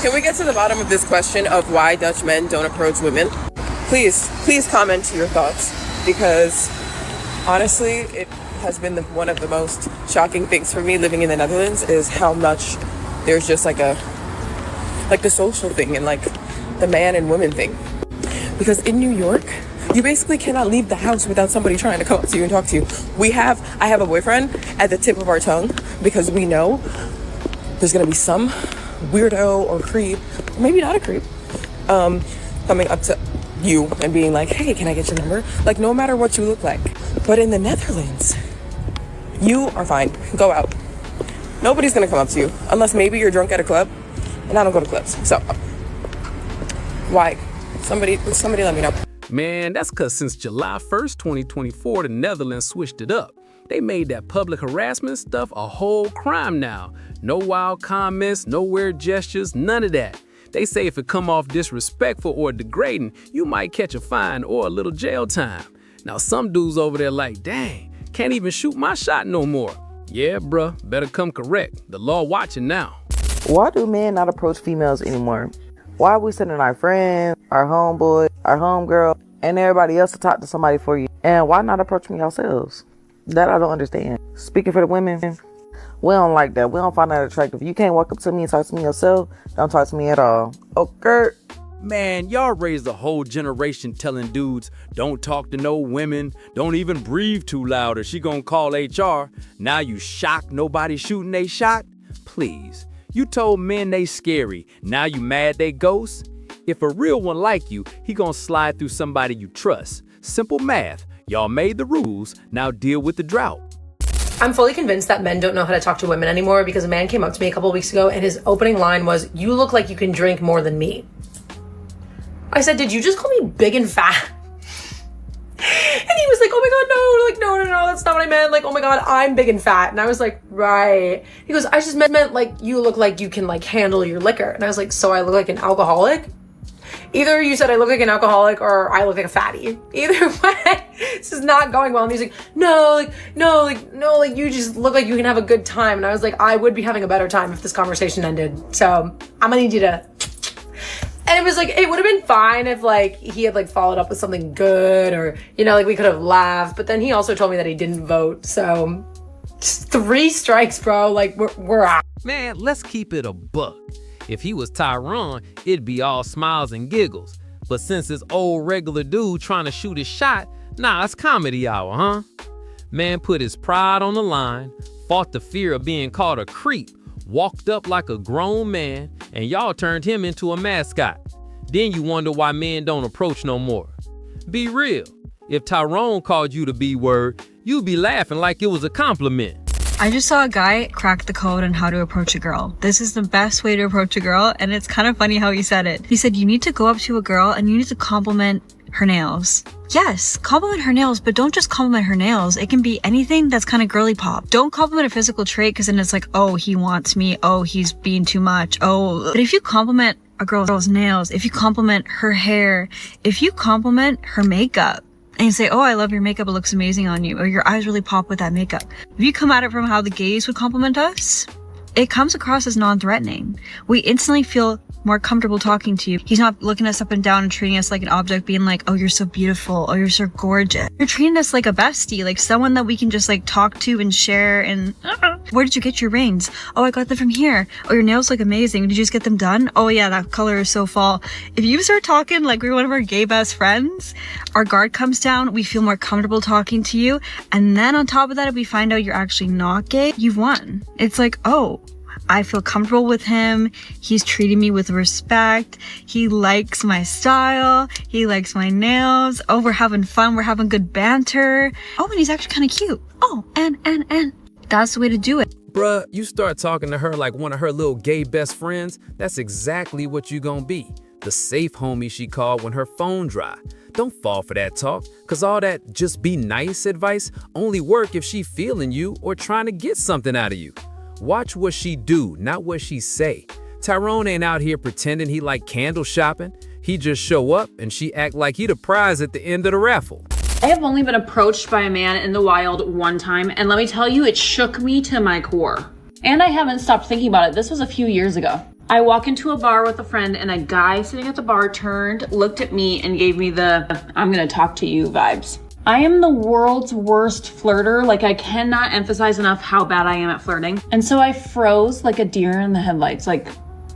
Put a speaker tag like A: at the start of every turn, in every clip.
A: Can we get to the bottom of this question of why Dutch men don't approach women? Please comment your thoughts, because honestly, it has been one of the most shocking things for me living in the Netherlands is how much there's just like the social thing and like the man and women thing. Because in New York, you basically cannot leave the house without somebody trying to come up to you and talk to you. I have a boyfriend at the tip of our tongue because we know there's gonna be some weirdo or creep, maybe not a creep, coming up to you and being like, hey, can I get your number? Like, no matter what you look like. But in the Netherlands, you are fine. Go out. Nobody's gonna come up to you unless maybe you're drunk at a club, and I don't go to clubs. So why? Somebody let me know.
B: Man, that's because since July 1st, 2024, the Netherlands switched it up. They made that public harassment stuff a whole crime now. No wild comments, no weird gestures, none of that. They say if it come off disrespectful or degrading, you might catch a fine or a little jail time. Now some dudes over there like, dang, can't even shoot my shot no more. Yeah, bruh, better come correct. The law watching now.
C: Why do men not approach females anymore? Why are we sending our friends, our homeboy, our homegirl, and everybody else to talk to somebody for you? And why not approach me ourselves? That I don't understand. Speaking for the women, we don't like that. We don't find that attractive. You can't walk up to me and talk to me yourself. Don't talk to me at all. Okay.
B: Man, y'all raised a whole generation telling dudes, don't talk to no women, don't even breathe too loud or she gonna call HR. Now you shocked nobody shooting they shot? Please. You told men they scary, now you mad they ghosts? If a real one like you, he gonna slide through somebody you trust. Simple math. Y'all made the rules, now deal with the drought.
D: I'm fully convinced that men don't know how to talk to women anymore because a man came up to me a couple weeks ago and his opening line was, "You look like you can drink more than me." I said, "Did you just call me big and fat?" And he was like, "Oh my God, no, like, no, that's not what I meant. Like, oh my God, I'm big and fat." And I was like, right. He goes, "I just meant like, you look like you can like handle your liquor." And I was like, "So I look like an alcoholic?" Either you said I look like an alcoholic or I look like a fatty. Either way, this is not going well. And he's like, no, you just look like you can have a good time. And I was like, I would be having a better time if this conversation ended. So I'm gonna need you to... And it was like, it would have been fine if like he had like followed up with something good or, you know, like we could have laughed. But then he also told me that he didn't vote. So just 3 strikes, bro. Like we're out.
B: Man, let's keep it a buck. If he was Tyrone, it'd be all smiles and giggles. But since this old regular dude trying to shoot his shot, nah, it's comedy hour, huh? Man put his pride on the line, fought the fear of being called a creep, walked up like a grown man, and y'all turned him into a mascot. Then you wonder why men don't approach no more. Be real. If Tyrone called you the B word, you'd be laughing like it was a compliment.
E: I just saw a guy crack the code on how to approach a girl. This is the best way to approach a girl, and it's kind of funny how he said it. He said, you need to go up to a girl and you need to compliment her nails. Yes, compliment her nails, but don't just compliment her nails. It can be anything that's kind of girly pop. Don't compliment a physical trait because then it's like, oh, he wants me. Oh, he's being too much. Oh, but if you compliment a girl's nails, if you compliment her hair, if you compliment her makeup, and you say, oh, I love your makeup, it looks amazing on you, or your eyes really pop with that makeup. If you come at it from how the gays would compliment us, it comes across as non-threatening. We instantly feel more comfortable talking to you. He's not looking us up and down and treating us like an object, being like, oh, you're so beautiful, oh, you're so gorgeous. You're treating us like a bestie, like someone that we can just like talk to and share and, where did you get your rings? Oh, I got them from here. Oh, your nails look amazing. Did you just get them done? Oh yeah, that color is so fall. If you start talking like we're one of our gay best friends, our guard comes down, we feel more comfortable talking to you. And then on top of that, if we find out you're actually not gay, you've won. It's like, oh, I feel comfortable with him. He's treating me with respect. He likes my style. He likes my nails. Oh, we're having fun. We're having good banter. Oh, and he's actually kind of cute. Oh, and that's the way to do it.
B: Bruh, you start talking to her like one of her little gay best friends, that's exactly what you gonna be. The safe homie she called when her phone dry. Don't fall for that talk, cause all that just be nice advice only work if she feeling you or trying to get something out of you. Watch what she do, not what she say. Tyrone ain't out here pretending he like candle shopping. He just show up and she act like he the prize at the end of the raffle.
F: I have only been approached by a man in the wild one time, and let me tell you, it shook me to my core. And I haven't stopped thinking about it. This was a few years ago. I walk into a bar with a friend and a guy sitting at the bar turned, looked at me and gave me the I'm gonna talk to you vibes. I am the world's worst flirter. Like, I cannot emphasize enough how bad I am at flirting. And so I froze like a deer in the headlights, like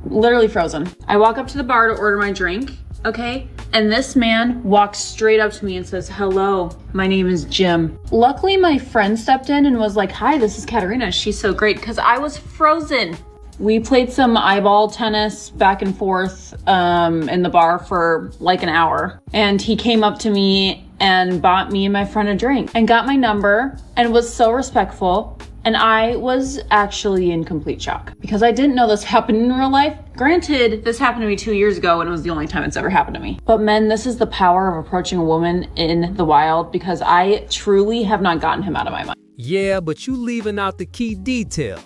F: literally frozen. I walk up to the bar to order my drink, okay? And this man walks straight up to me and says, hello, my name is Jim. Luckily, my friend stepped in and was like, hi, this is Katerina. She's so great, because I was frozen. We played some eyeball tennis back and forth in the bar for like an hour. And he came up to me and bought me and my friend a drink and got my number and was so respectful. And I was actually in complete shock because I didn't know this happened in real life. Granted, this happened to me 2 years ago and it was the only time it's ever happened to me. But men, this is the power of approaching a woman in the wild, because I truly have not gotten him out of my mind.
B: Yeah, but you leaving out the key detail.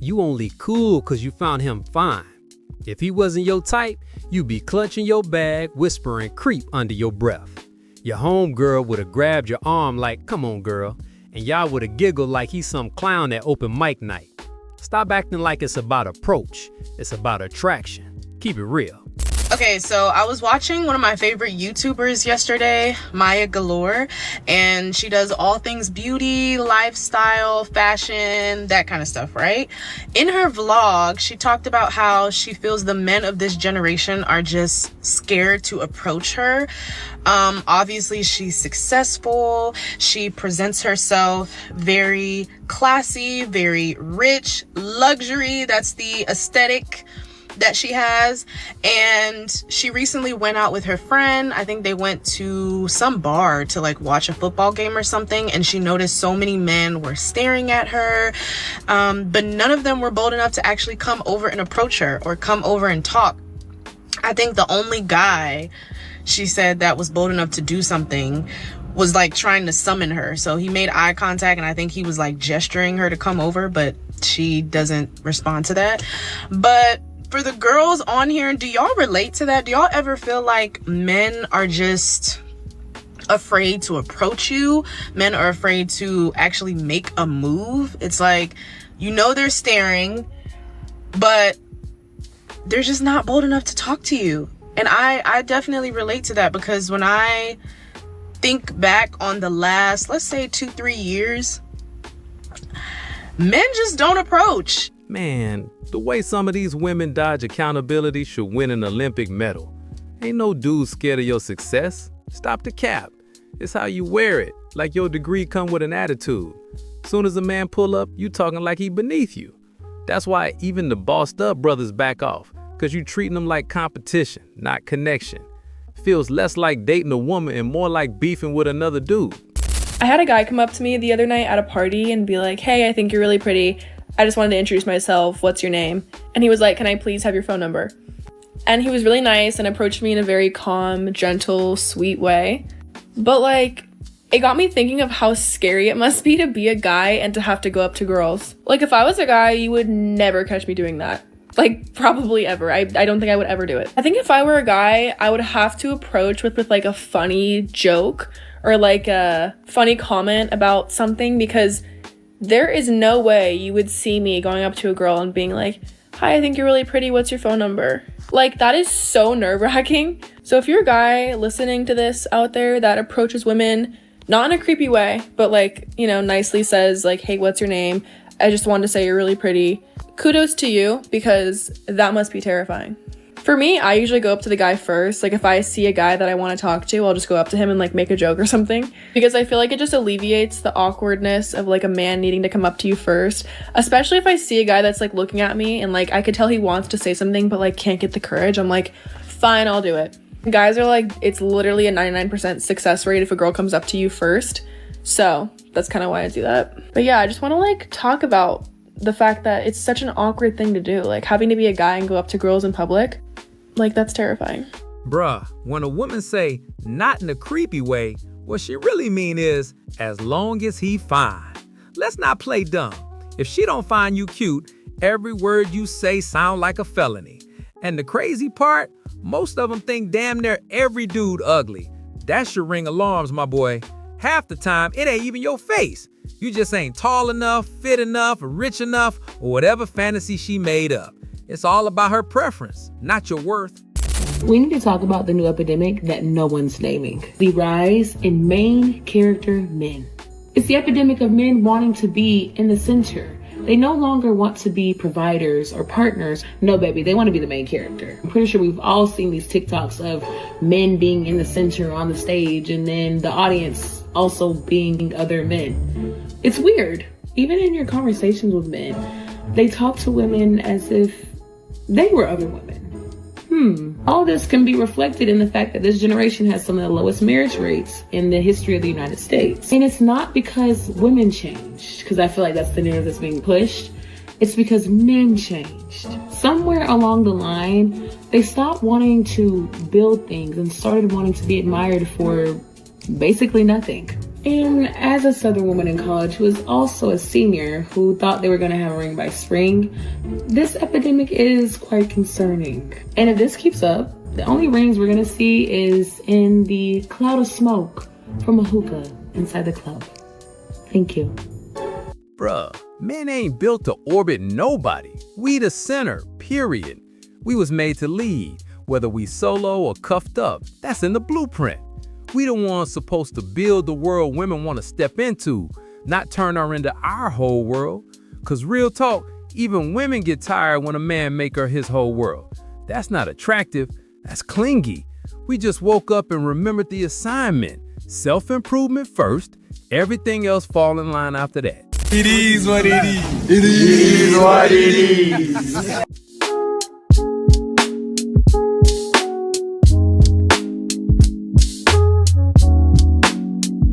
B: You only cool cause you found him fine. If he wasn't your type, you'd be clutching your bag, whispering creep under your breath. Your homegirl would have grabbed your arm like, come on girl, and y'all would have giggled like he's some clown at open mic night. Stop acting like it's about approach, it's about attraction. Keep it real.
G: Okay, so I was watching one of my favorite YouTubers yesterday, Maya Galore, and she does all things beauty, lifestyle, fashion, that kind of stuff, right? In her vlog, she talked about how she feels the men of this generation are just scared to approach her. Obviously, she's successful. She presents herself very classy, very rich, luxury. That's the aesthetic that she has. And she recently went out with her friend. I think they went to some bar to like watch a football game or something, and she noticed so many men were staring at her, but none of them were bold enough to actually come over and approach her or come over and talk. I think the only guy she said that was bold enough to do something was like trying to summon her. So he made eye contact and I think he was like gesturing her to come over, but she doesn't respond to that. But for the girls on here, do y'all relate to that? Do y'all ever feel like men are just afraid to approach you? Men are afraid to actually make a move? It's like, you know, they're staring, but they're just not bold enough to talk to you. And I definitely relate to that, because when I think back on the last, let's say 2-3 years, men just don't approach.
B: Man, the way some of these women dodge accountability should win an Olympic medal. Ain't no dude scared of your success. Stop the cap. It's how you wear it, like your degree come with an attitude. Soon as a man pull up, you talking like he beneath you. That's why even the bossed up brothers back off, because you treating them like competition, not connection. Feels less like dating a woman and more like beefing with another dude.
H: I had a guy come up to me the other night at a party and be like, hey, I think you're really pretty. I just wanted to introduce myself. What's your name? And he was like, can I please have your phone number? And he was really nice and approached me in a very calm, gentle, sweet way. But like, it got me thinking of how scary it must be to be a guy and to have to go up to girls. Like, if I was a guy, you would never catch me doing that. Like, probably ever. I don't think I would ever do it. I think if I were a guy, I would have to approach with like a funny joke or like a funny comment about something, because there is no way you would see me going up to a girl and being like, hi, I think you're really pretty. What's your phone number? Like, that is so nerve-wracking. So if you're a guy listening to this out there that approaches women, not in a creepy way, but like, you know, nicely says like, hey, what's your name? I just wanted to say you're really pretty. Kudos to you, because that must be terrifying. For me, I usually go up to the guy first. Like, if I see a guy that I want to talk to, I'll just go up to him and like make a joke or something, because I feel like it just alleviates the awkwardness of like a man needing to come up to you first, especially if I see a guy that's like looking at me and like I could tell he wants to say something but like can't get the courage. I'm like, fine, I'll do it. Guys are like, it's literally a 99% success rate if a girl comes up to you first. So that's kind of why I do that. But yeah, I just want to like talk about the fact that it's such an awkward thing to do, like having to be a guy and go up to girls in public. Like, that's terrifying.
B: Bruh, when a woman say, not in a creepy way, what she really mean is, as long as he fine. Let's not play dumb. If she don't find you cute, every word you say sound like a felony. And the crazy part, most of them think damn near every dude ugly. That should ring alarms, my boy. Half the time, it ain't even your face. You just ain't tall enough, fit enough, rich enough, or whatever fantasy she made up. It's all about her preference, not your worth.
I: We need to talk about the new epidemic that no one's naming. The rise in main character men. It's the epidemic of men wanting to be in the center. They no longer want to be providers or partners. No, baby, they want to be the main character. I'm pretty sure we've all seen these TikToks of men being in the center on the stage and then the audience also being other men. It's weird. Even in your conversations with men, they talk to women as if they were other women. All this can be reflected in the fact that this generation has some of the lowest marriage rates in the history of the United States. And it's not because women changed, because I feel like that's the narrative that's being pushed. It's because men changed. Somewhere along the line, they stopped wanting to build things and started wanting to be admired for basically nothing. And as a Southern woman in college who is also a senior who thought they were going to have a ring by spring, this epidemic is quite concerning. And if this keeps up, the only rings we're going to see is in the cloud of smoke from a hookah inside the club. Thank you.
B: Bruh, men ain't built to orbit nobody. We the center, period. We was made to lead, whether we solo or cuffed up. That's in the blueprint. We the ones supposed to build the world women want to step into, not turn her into our whole world. Cause real talk, even women get tired when a man make her his whole world. That's not attractive, that's clingy. We just woke up and remembered the assignment. Self-improvement first, everything else fall in line after that.
J: It is what it is. It is what it is.